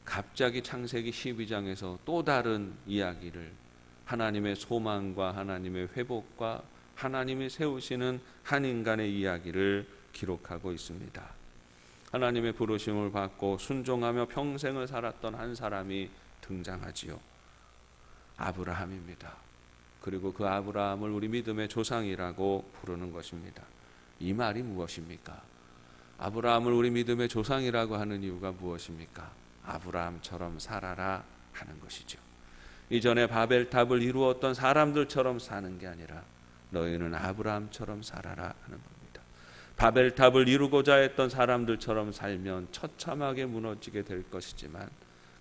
갑자기 창세기 12장에서 또 다른 이야기를, 하나님의 소망과 하나님의 회복과 하나님이 세우시는 한 인간의 이야기를 기록하고 있습니다. 하나님의 부르심을 받고 순종하며 평생을 살았던 한 사람이 등장하지요. 아브라함입니다. 그리고 그 아브라함을 우리 믿음의 조상이라고 부르는 것입니다. 이 말이 무엇입니까? 아브라함을 우리 믿음의 조상이라고 하는 이유가 무엇입니까? 아브라함처럼 살아라 하는 것이죠. 이전에 바벨탑을 이루었던 사람들처럼 사는 게 아니라 너희는 아브라함처럼 살아라 하는 겁니다. 바벨탑을 이루고자 했던 사람들처럼 살면 처참하게 무너지게 될 것이지만,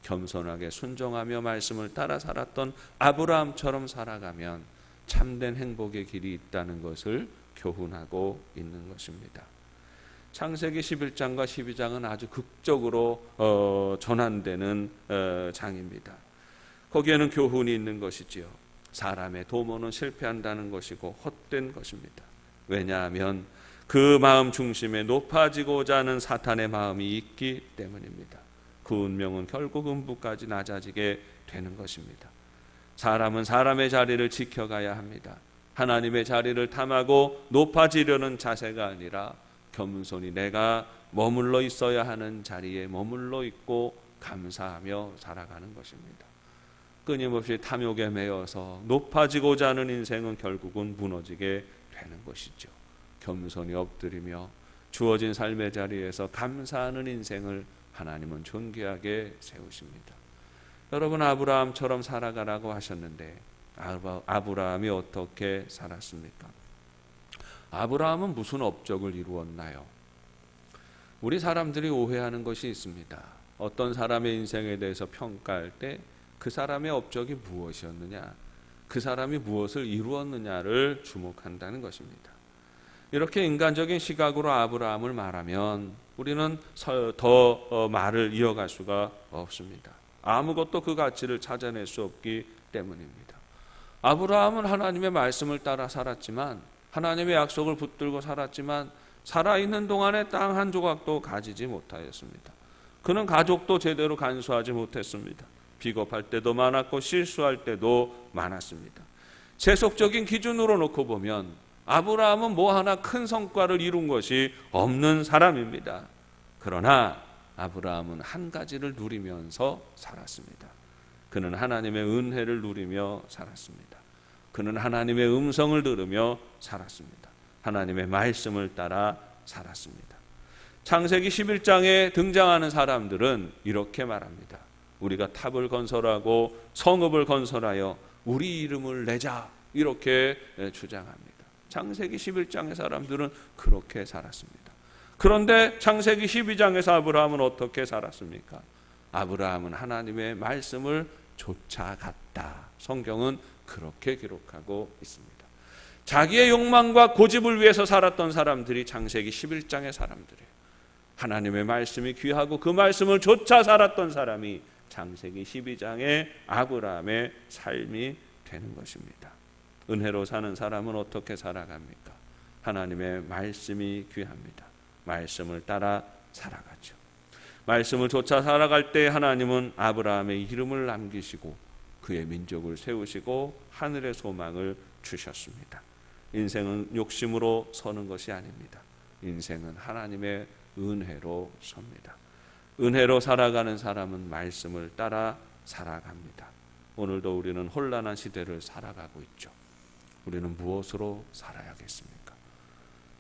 겸손하게 순종하며 말씀을 따라 살았던 아브라함처럼 살아가면 참된 행복의 길이 있다는 것을 교훈하고 있는 것입니다. 창세기 11장과 12장은 아주 극적으로 전환되는 장입니다. 거기에는 교훈이 있는 것이지요. 사람의 도모는 실패한다는 것이고 헛된 것입니다. 왜냐하면 그 마음 중심에 높아지고자 하는 사탄의 마음이 있기 때문입니다. 그 운명은 결국 음부까지 낮아지게 되는 것입니다. 사람은 사람의 자리를 지켜가야 합니다. 하나님의 자리를 탐하고 높아지려는 자세가 아니라 겸손히 내가 머물러 있어야 하는 자리에 머물러 있고 감사하며 살아가는 것입니다. 끊임없이 탐욕에 매여서 높아지고자 하는 인생은 결국은 무너지게 되는 것이죠. 겸손히 엎드리며 주어진 삶의 자리에서 감사하는 인생을 하나님은 존귀하게 세우십니다. 여러분, 아브라함처럼 살아가라고 하셨는데 아브라함이 어떻게 살았습니까? 아브라함은 무슨 업적을 이루었나요? 우리 사람들이 오해하는 것이 있습니다. 어떤 사람의 인생에 대해서 평가할 때 그 사람의 업적이 무엇이었느냐, 그 사람이 무엇을 이루었느냐를 주목한다는 것입니다. 이렇게 인간적인 시각으로 아브라함을 말하면 우리는 더 말을 이어갈 수가 없습니다. 아무것도 그 가치를 찾아낼 수 없기 때문입니다. 아브라함은 하나님의 말씀을 따라 살았지만, 하나님의 약속을 붙들고 살았지만, 살아있는 동안에 땅 한 조각도 가지지 못하였습니다. 그는 가족도 제대로 간수하지 못했습니다. 비겁할 때도 많았고 실수할 때도 많았습니다. 세속적인 기준으로 놓고 보면 아브라함은 뭐 하나 큰 성과를 이룬 것이 없는 사람입니다. 그러나 아브라함은 한 가지를 누리면서 살았습니다. 그는 하나님의 은혜를 누리며 살았습니다. 그는 하나님의 음성을 들으며 살았습니다. 하나님의 말씀을 따라 살았습니다. 창세기 11장에 등장하는 사람들은 이렇게 말합니다. 우리가 탑을 건설하고 성읍을 건설하여 우리 이름을 내자, 이렇게 주장합니다. 창세기 11장의 사람들은 그렇게 살았습니다. 그런데 창세기 12장에서 아브라함은 어떻게 살았습니까? 아브라함은 하나님의 말씀을 쫓아갔다. 성경은 그렇게 기록하고 있습니다. 자기의 욕망과 고집을 위해서 살았던 사람들이 창세기 11장의 사람들이에요. 하나님의 말씀이 귀하고 그 말씀을 쫓아 살았던 사람이 창세기 12장의 아브라함의 삶이 되는 것입니다. 은혜로 사는 사람은 어떻게 살아갑니까? 하나님의 말씀이 귀합니다. 말씀을 따라 살아가죠. 말씀을 쫓아 살아갈 때 하나님은 아브라함의 이름을 남기시고 그의 민족을 세우시고 하늘의 소망을 주셨습니다. 인생은 욕심으로 서는 것이 아닙니다. 인생은 하나님의 은혜로 섭니다. 은혜로 살아가는 사람은 말씀을 따라 살아갑니다. 오늘도 우리는 혼란한 시대를 살아가고 있죠. 우리는 무엇으로 살아야겠습니까?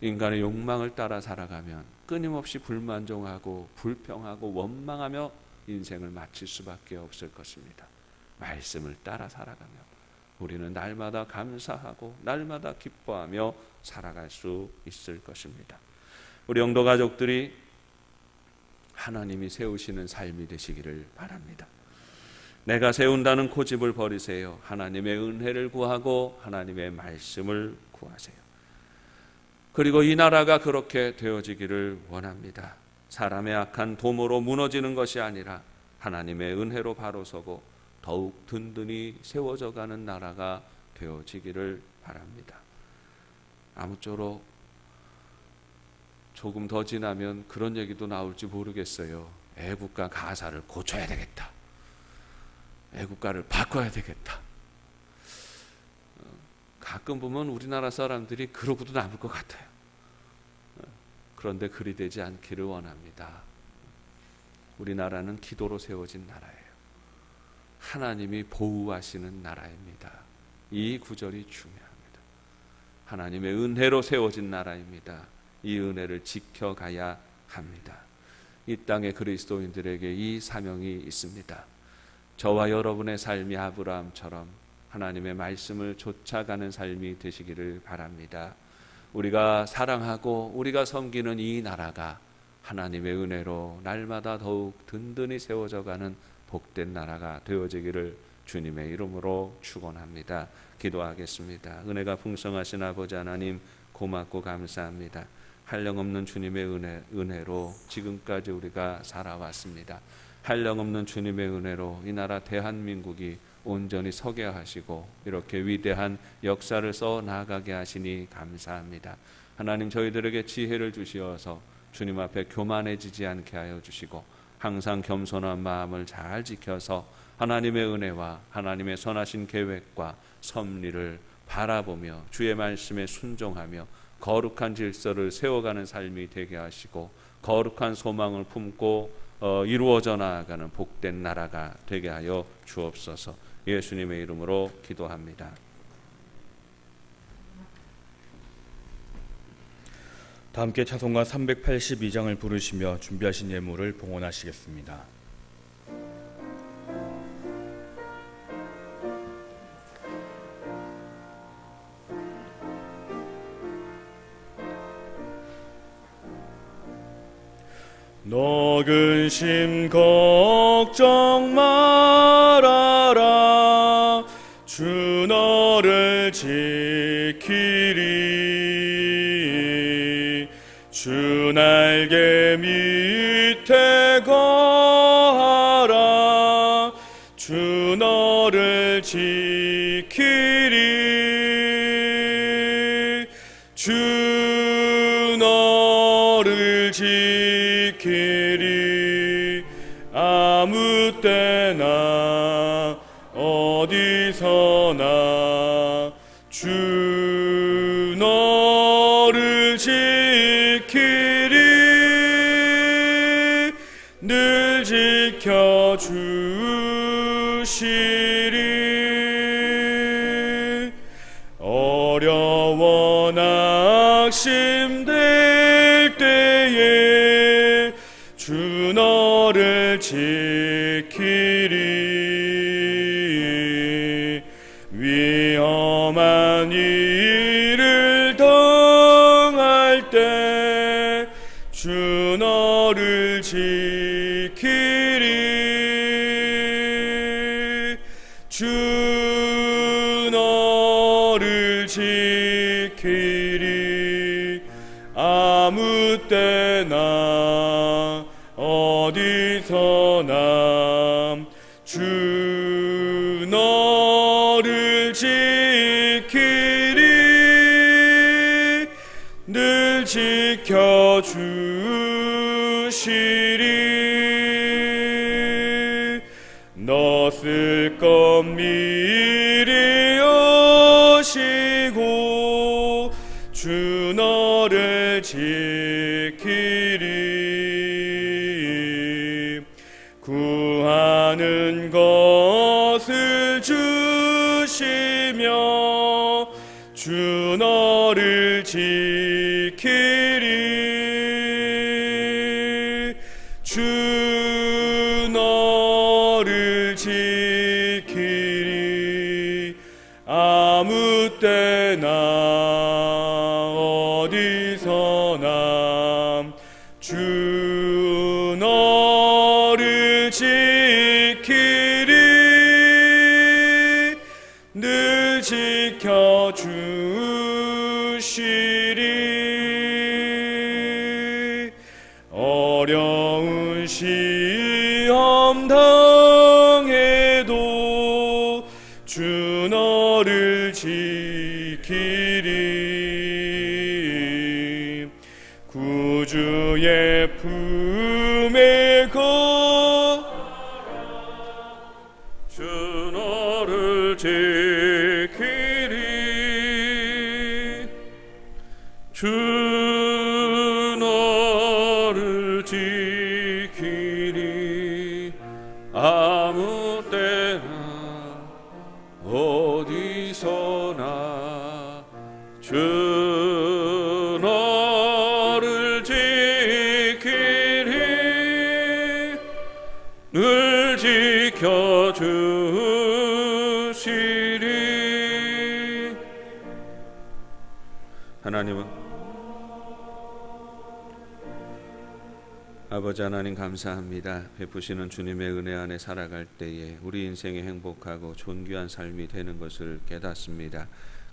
인간의 욕망을 따라 살아가면 끊임없이 불만족하고 불평하고 원망하며 인생을 마칠 수밖에 없을 것입니다. 말씀을 따라 살아가며 우리는 날마다 감사하고 날마다 기뻐하며 살아갈 수 있을 것입니다. 우리 영도 가족들이 하나님이 세우시는 삶이 되시기를 바랍니다. 내가 세운다는 고집을 버리세요. 하나님의 은혜를 구하고 하나님의 말씀을 구하세요. 그리고 이 나라가 그렇게 되어지기를 원합니다. 사람의 악한 도모로 무너지는 것이 아니라 하나님의 은혜로 바로 서고 더욱 든든히 세워져 가는 나라가 되어지기를 바랍니다. 아무쪼록 조금 더 지나면 그런 얘기도 나올지 모르겠어요. 애국가 가사를 고쳐야 되겠다. 애국가를 바꿔야 되겠다. 가끔 보면 우리나라 사람들이 그러고도 남을 것 같아요. 그런데 그리 되지 않기를 원합니다. 우리나라는 기도로 세워진 나라예요. 하나님이 보호하시는 나라입니다. 이 구절이 중요합니다. 하나님의 은혜로 세워진 나라입니다. 이 은혜를 지켜가야 합니다. 이 땅의 그리스도인들에게 이 사명이 있습니다. 저와 여러분의 삶이 아브라함처럼 하나님의 말씀을 쫓아가는 삶이 되시기를 바랍니다. 우리가 사랑하고 우리가 섬기는 이 나라가 하나님의 은혜로 날마다 더욱 든든히 세워져가는 복된 나라가 되어지기를 주님의 이름으로 축원합니다. 기도하겠습니다. 은혜가 풍성하신 아버지 하나님, 고맙고 감사합니다. 한량없는 주님의 은혜로 지금까지 우리가 살아왔습니다. 한량없는 주님의 은혜로 이 나라 대한민국이 온전히 서게 하시고 이렇게 위대한 역사를 써 나가게 하시니 감사합니다. 하나님, 저희들에게 지혜를 주시어서 주님 앞에 교만해지지 않게 하여 주시고 항상 겸손한 마음을 잘 지켜서 하나님의 은혜와 하나님의 선하신 계획과 섭리를 바라보며 주의 말씀에 순종하며 거룩한 질서를 세워가는 삶이 되게 하시고 거룩한 소망을 품고 이루어져 나아가는 복된 나라가 되게 하여 주옵소서. 예수님의 이름으로 기도합니다. 다 함께 찬송가 382장을 부르시며 준비하신 예물을 봉헌하시겠습니다. 너 근심 걱정 말아라. 주 너를 지키리. 주 날개 밑에 거하라. 주 너를 지키리. 주 너를 지키리. 아무 때나 어디서나 주 너를 지키리. 늘 지켜주시리. 어려워 낙심될 때에 주 너를 지키리. 위험한 일을 당할 때 주 너를 지키리. 주 너를 지키리. 아무 때나 어디서나 주 너를 지키리. 늘 지켜주시리. 너 쓸 것 미리 아시고 주 너를 지키리. 구하는 것을 주시며 주 너를 지키리. 주 너를 지키리. 아무 때나 어디서나 주 너를 지키리. 늘 지켜주시리. 어려운 시험 당해도 주 너를 지키리. 구주의 품에 주 너를 지키리. 주 너를 지키리. 아무 때나 어디서나 주 너를 지키리. 늘 지켜주시리. 하나님은 아버지 하나님 감사합니다. 베푸시는 주님의 은혜 안에 살아갈 때에 우리 인생이 행복하고 존귀한 삶이 되는 것을 깨닫습니다.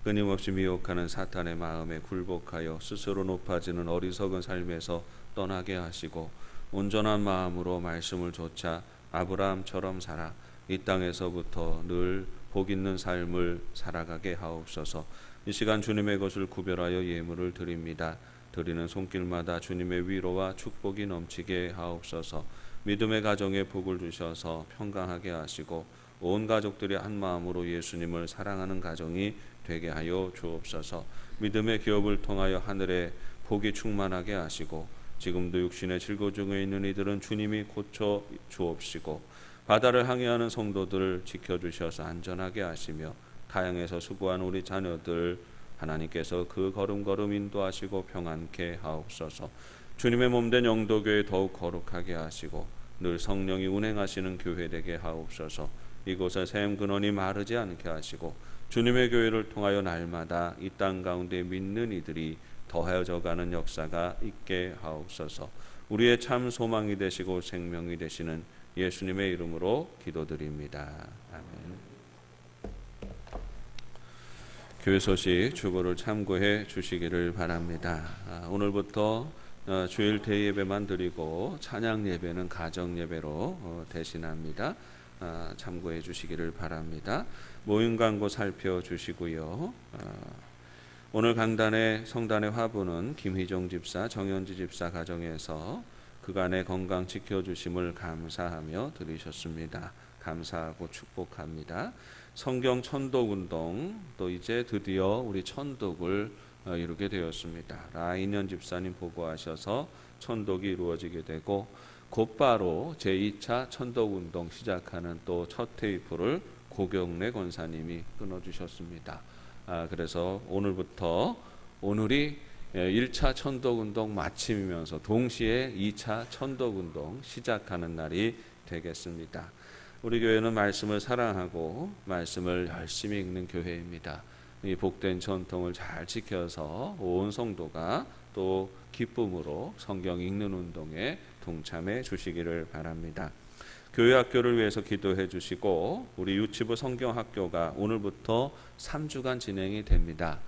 끊임없이 미혹하는 사탄의 마음에 굴복하여 스스로 높아지는 어리석은 삶에서 떠나게 하시고 온전한 마음으로 말씀을 좇아 아브라함처럼 살아 이 땅에서부터 늘 복 있는 삶을 살아가게 하옵소서. 이 시간 주님의 것을 구별하여 예물을 드립니다. 드리는 손길마다 주님의 위로와 축복이 넘치게 하옵소서. 믿음의 가정에 복을 주셔서 평강하게 하시고 온 가족들이 한 마음으로 예수님을 사랑하는 가정이 되게 하여 주옵소서. 믿음의 기업을 통하여 하늘에 복이 충만하게 하시고 지금도 육신의 질고 중에 있는 이들은 주님이 고쳐 주옵시고 바다를 항해하는 성도들을 지켜주셔서 안전하게 하시며 타향에서 수고한 우리 자녀들 하나님께서 그 걸음걸음 인도하시고 평안케 하옵소서. 주님의 몸된 영도교회 더욱 거룩하게 하시고 늘 성령이 운행하시는 교회 되게 하옵소서. 이곳에 샘 근원이 마르지 않게 하시고 주님의 교회를 통하여 날마다 이 땅 가운데 믿는 이들이 더해져가는 역사가 있게 하옵소서. 우리의 참 소망이 되시고 생명이 되시는 예수님의 이름으로 기도드립니다. 아멘. 교회 소식 주보를 참고해 주시기를 바랍니다. 오늘부터 주일 대예배만 드리고 찬양 예배는 가정 예배로 대신합니다. 참고해 주시기를 바랍니다. 모임 광고 살펴주시고요. 오늘 강단의 성단의 화분은 김희종 집사, 정현지 집사 가정에서 그간의 건강 지켜주심을 감사하며 드리셨습니다. 감사하고 축복합니다. 성경 천독 운동, 또 이제 드디어 우리 천독을 이루게 되었습니다. 라인현 집사님 보고하셔서 천독이 이루어지게 되고 곧바로 제2차 천독 운동 시작하는 또 첫 테이프를 고경래 권사님이 끊어주셨습니다. 그래서 오늘부터 오늘이 1차 천독 운동 마침이면서 동시에 2차 천독 운동 시작하는 날이 되겠습니다. 우리 교회는 말씀을 사랑하고 말씀을 열심히 읽는 교회입니다. 이 복된 전통을 잘 지켜서 온 성도가 또 기쁨으로 성경 읽는 운동에 동참해 주시기를 바랍니다. 교회 학교를 위해서 기도해 주시고 우리 유치부 성경학교가 오늘부터 3주간 진행이 됩니다.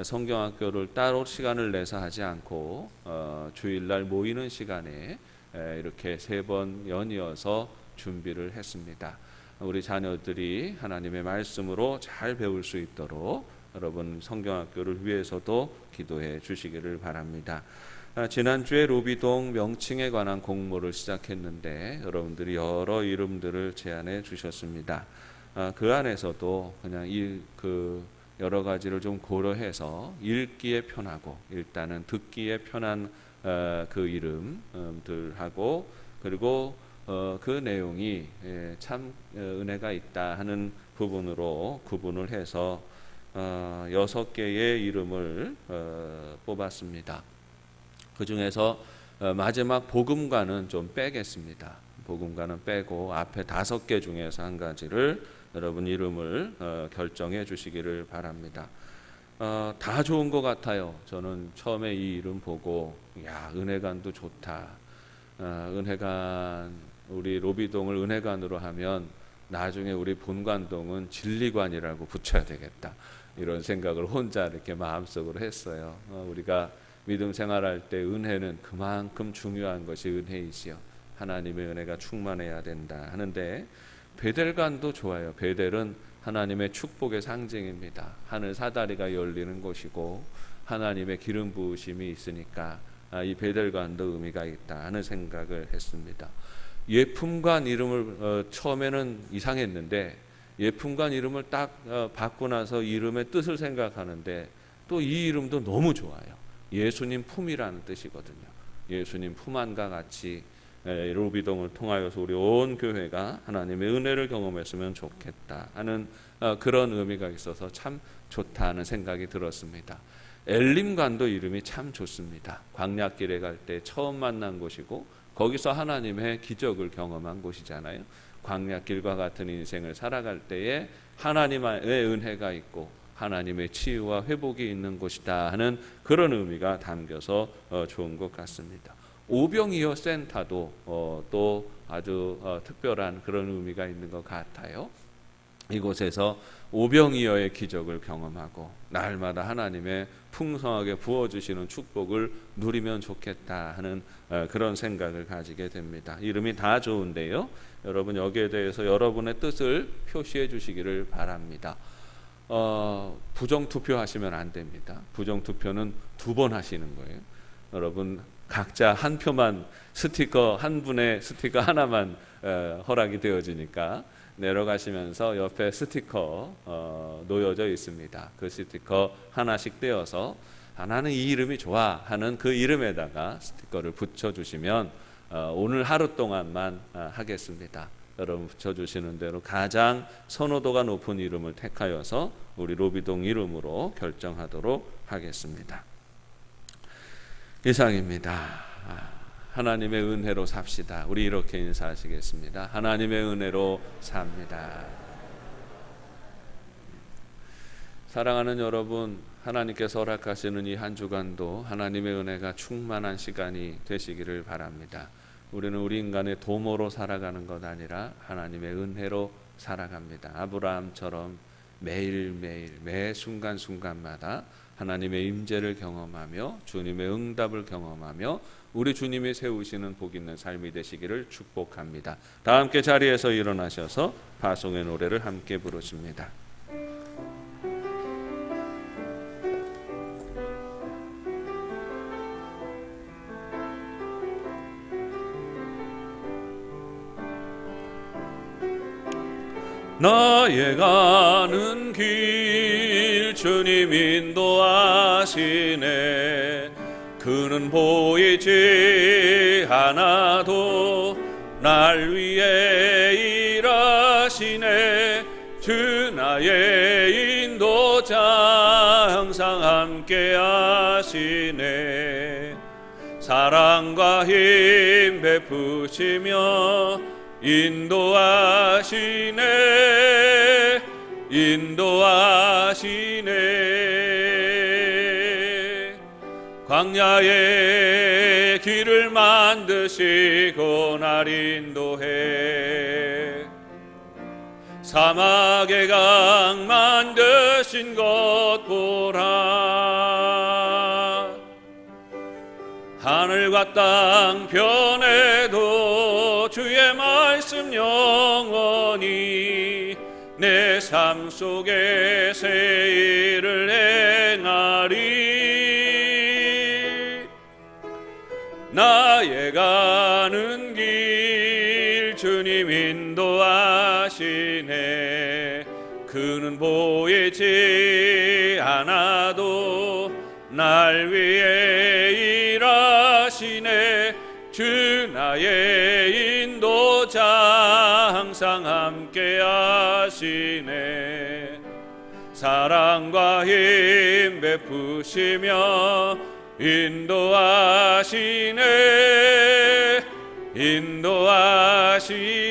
성경학교를 따로 시간을 내서 하지 않고 주일날 모이는 시간에 이렇게 3번 연이어서 준비를 했습니다. 우리 자녀들이 하나님의 말씀으로 잘 배울 수 있도록 여러분 성경학교를 위해서도 기도해 주시기를 바랍니다. 지난주에 로비동 명칭에 관한 공모를 시작했는데 여러분들이 여러 이름들을 제안해 주셨습니다. 그 안에서도 그냥 여러 가지를 좀 고려해서 읽기에 편하고 일단은 듣기에 편한 그 이름들하고 그리고 그 내용이 참 은혜가 있다 하는 부분으로 구분을 해서 6개의 이름을 뽑았습니다. 그 중에서 마지막 복음과는 좀 빼겠습니다. 복음과는 빼고 앞에 5개 중에서 한 가지를 여러분 이름을 결정해 주시기를 바랍니다. 다 좋은 것 같아요. 저는 처음에 이 이름 보고 은혜관도 좋다. 은혜관 우리 로비동을 은혜관으로 하면 나중에 우리 본관동은 진리관이라고 붙여야 되겠다. 이런 생각을 혼자 이렇게 마음속으로 했어요. 우리가 믿음 생활할 때 은혜는 그만큼 중요한 것이 은혜이지요. 하나님의 은혜가 충만해야 된다 하는데 베델관도 좋아요. 베델은 하나님의 축복의 상징입니다. 하늘 사다리가 열리는 곳이고 하나님의 기름 부으심이 있으니까 이 베델관도 의미가 있다 하는 생각을 했습니다. 예품관 이름을 처음에는 이상했는데 예품관 이름을 딱 받고 나서 이름의 뜻을 생각하는데 또 이 이름도 너무 좋아요. 예수님 품이라는 뜻이거든요. 예수님 품 안과 같이 로비동을 통하여서 우리 온 교회가 하나님의 은혜를 경험했으면 좋겠다 하는 그런 의미가 있어서 참 좋다 하는 생각이 들었습니다. 엘림관도 이름이 참 좋습니다. 광야길에 갈 때 처음 만난 곳이고 거기서 하나님의 기적을 경험한 곳이잖아요. 광야길과 같은 인생을 살아갈 때에 하나님의 은혜가 있고 하나님의 치유와 회복이 있는 곳이다 하는 그런 의미가 담겨서 좋은 것 같습니다. 오병이어 센터도 또 아주 특별한 그런 의미가 있는 것 같아요. 이곳에서 오병이어의 기적을 경험하고 날마다 하나님의 풍성하게 부어주시는 축복을 누리면 좋겠다 하는 그런 생각을 가지게 됩니다. 이름이 다 좋은데요. 여러분 여기에 대해서 여러분의 뜻을 표시해 주시기를 바랍니다. 부정투표 하시면 안 됩니다. 부정투표는 2번 하시는 거예요. 여러분 각자 한 표만 스티커 한 분의 스티커 하나만 허락이 되어지니까 내려가시면서 옆에 스티커 놓여져 있습니다. 그 스티커 하나씩 떼어서 나는 이 이름이 좋아 하는 그 이름에다가 스티커를 붙여주시면 오늘 하루 동안만 하겠습니다. 여러분 붙여주시는 대로 가장 선호도가 높은 이름을 택하여서 우리 로비동 이름으로 결정하도록 하겠습니다. 이상입니다. 하나님의 은혜로 삽시다. 우리 이렇게 인사하시겠습니다. 하나님의 은혜로 삽니다. 사랑하는 여러분, 하나님께서 허락하시는 이 한 주간도 하나님의 은혜가 충만한 시간이 되시기를 바랍니다. 우리는 우리 인간의 도모로 살아가는 것 아니라 하나님의 은혜로 살아갑니다. 아브라함처럼 매일매일 매 순간순간마다 하나님의 임재를 경험하며 주님의 응답을 경험하며 우리 주님이 세우시는 복 있는 삶이 되시기를 축복합니다. 다 함께 자리에서 일어나셔서 파송의 노래를 함께 부르십니다. 나의 가는 길 주님 인도하시네. 그는 보이지 않아도 날 위해 일하시네. 주 나의 인도자 항상 함께 하시네. 사랑과 힘 베푸시며 인도하시네. 인도하시네. 광야의 길을 만드시고 날 인도해. 사막의 강 만드신 것 보라. 하늘과 땅 변해도 주의 말씀 영원히 내 삶 속에 새 일을 행하리. 나의 가는 길 주님 인도하시네. 그는 보이지 않아도 날 위해 일하시네. 주 나의 인도자 항상 함께 하시네. 사랑과 힘 베푸시며 인도하시네.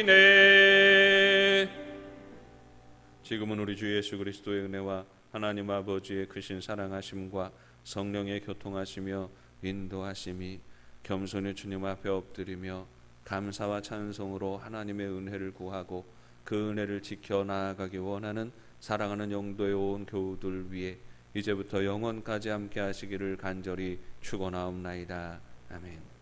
인도하시네. 지금은 우리 주 예수 그리스도의 은혜와 하나님 아버지의 크신 사랑하심과 성령의 교통하시며 인도하심이 겸손히 주님 앞에 엎드리며 감사와 찬송으로 하나님의 은혜를 구하고 그 은혜를 지켜 나아가기 원하는 사랑하는 영도의 온 교우들 위해 이제부터 영원까지 함께 하시기를 간절히 축원하옵나이다. 아멘.